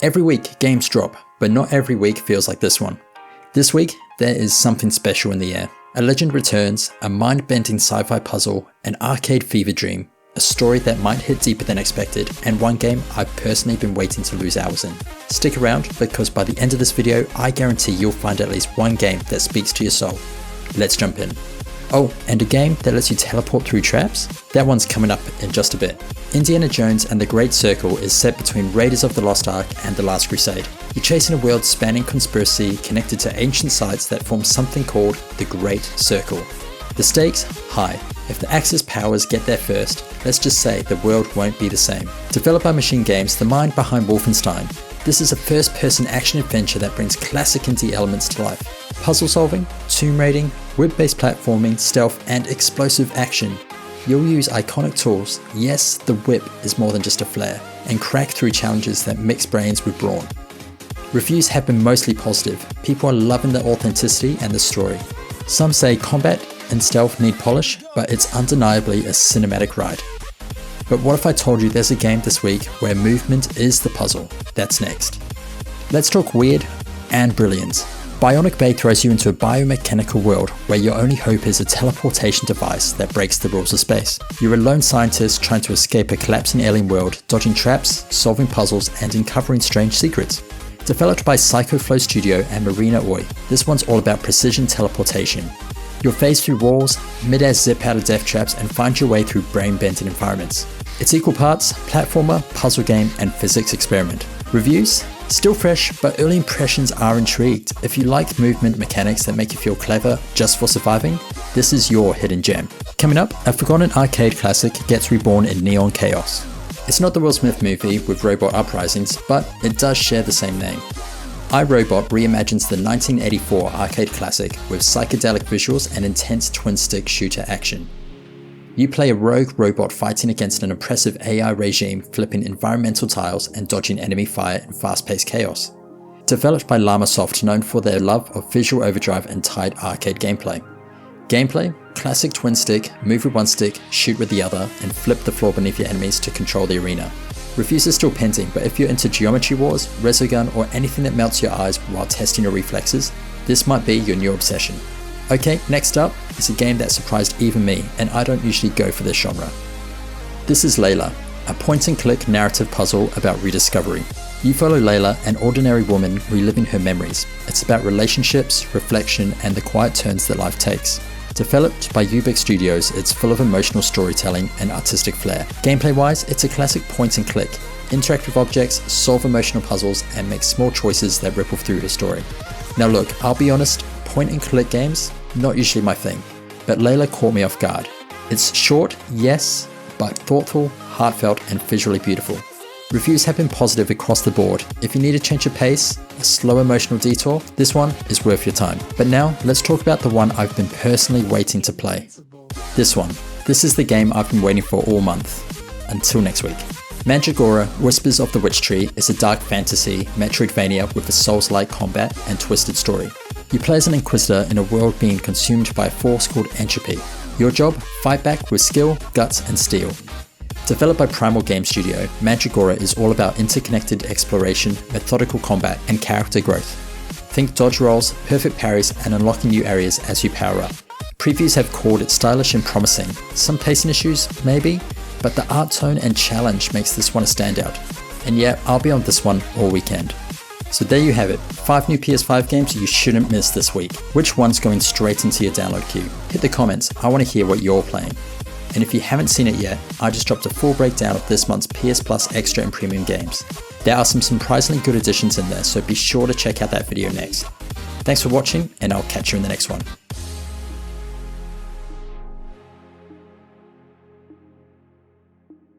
Every week, games drop, but not every week feels like this one. This week, there is something special in the air. A legend returns, a mind-bending sci-fi puzzle, an arcade fever dream, a story that might hit deeper than expected, and one game I've personally been waiting to lose hours in. Stick around, because by the end of this video, I guarantee you'll find at least one game that speaks to your soul. Let's jump in. Oh, and a game that lets you teleport through traps? That one's coming up in just a bit. Indiana Jones and the Great Circle is set between Raiders of the Lost Ark and The Last Crusade. You're chasing a world-spanning conspiracy connected to ancient sites that form something called the Great Circle. The stakes? High. If the Axis powers get there first, let's just say the world won't be the same. Developed by Machine Games, the mind behind Wolfenstein, this is a first-person action-adventure that brings classic indie elements to life. Puzzle solving, tomb raiding, whip-based platforming, stealth, and explosive action. You'll use iconic tools, yes, the whip is more than just a flare, and crack through challenges that mix brains with brawn. Reviews have been mostly positive. People are loving the authenticity and the story. Some say combat and stealth need polish, but it's undeniably a cinematic ride. But what if I told you there's a game this week where movement is the puzzle? That's next. Let's talk weird and brilliance. Bionic Bay throws you into a biomechanical world where your only hope is a teleportation device that breaks the rules of space. You're a lone scientist trying to escape a collapsing alien world, dodging traps, solving puzzles, and uncovering strange secrets. Developed by Psychoflow Studio and Marina Oi, this one's all about precision teleportation. You'll phase through walls, mid-air zip out of death traps, and find your way through brain-bending environments. It's equal parts platformer, puzzle game, and physics experiment. Reviews? Still fresh, but early impressions are intrigued. If you like movement mechanics that make you feel clever just for surviving, this is your hidden gem. Coming up, a forgotten arcade classic gets reborn in neon chaos. It's not the Will Smith movie with robot uprisings, but it does share the same name. iRobot reimagines the 1984 arcade classic with psychedelic visuals and intense twin-stick shooter action. You play a rogue robot fighting against an oppressive AI regime, flipping environmental tiles and dodging enemy fire in fast-paced chaos. Developed by Llamasoft, known for their love of visual overdrive and tight arcade gameplay. Gameplay? Classic twin stick, move with one stick, shoot with the other, and flip the floor beneath your enemies to control the arena. Reviews are still pending, but if you're into Geometry Wars, Resogun, or anything that melts your eyes while testing your reflexes, this might be your new obsession. Okay, next up is a game that surprised even me, and I don't usually go for this genre. This is Leila, a point-and-click narrative puzzle about rediscovery. You follow Leila, an ordinary woman reliving her memories. It's about relationships, reflection, and the quiet turns that life takes. Developed by Ubik Studios, it's full of emotional storytelling and artistic flair. Gameplay-wise, it's a classic point-and-click. Interact with objects, solve emotional puzzles, and make small choices that ripple through the story. Now look, I'll be honest, point-and-click games, not usually my thing, but Leila caught me off guard. It's short, yes, but thoughtful, heartfelt, and visually beautiful. Reviews have been positive across the board. If you need a change of pace, a slow emotional detour, this one is worth your time. But now, let's talk about the one I've been personally waiting to play. This one. This is the game I've been waiting for all month. Until next week. Mandragora, Whispers of the Witch Tree is a dark fantasy Metroidvania with a Souls-like combat and twisted story. You play as an Inquisitor in a world being consumed by a force called entropy. Your job? Fight back with skill, guts, and steel. Developed by Primal Game Studio, Mandragora is all about interconnected exploration, methodical combat, and character growth. Think dodge rolls, perfect parries, and unlocking new areas as you power up. Previews have called it stylish and promising. Some pacing issues, maybe, but the art tone and challenge makes this one a standout. And yeah, I'll be on this one all weekend. So there you have it, 5 new PS5 games you shouldn't miss this week. Which one's going straight into your download queue? Hit the comments, I want to hear what you're playing. And if you haven't seen it yet, I just dropped a full breakdown of this month's PS Plus Extra and Premium games. There are some surprisingly good additions in there, so be sure to check out that video next. Thanks for watching, and I'll catch you in the next one.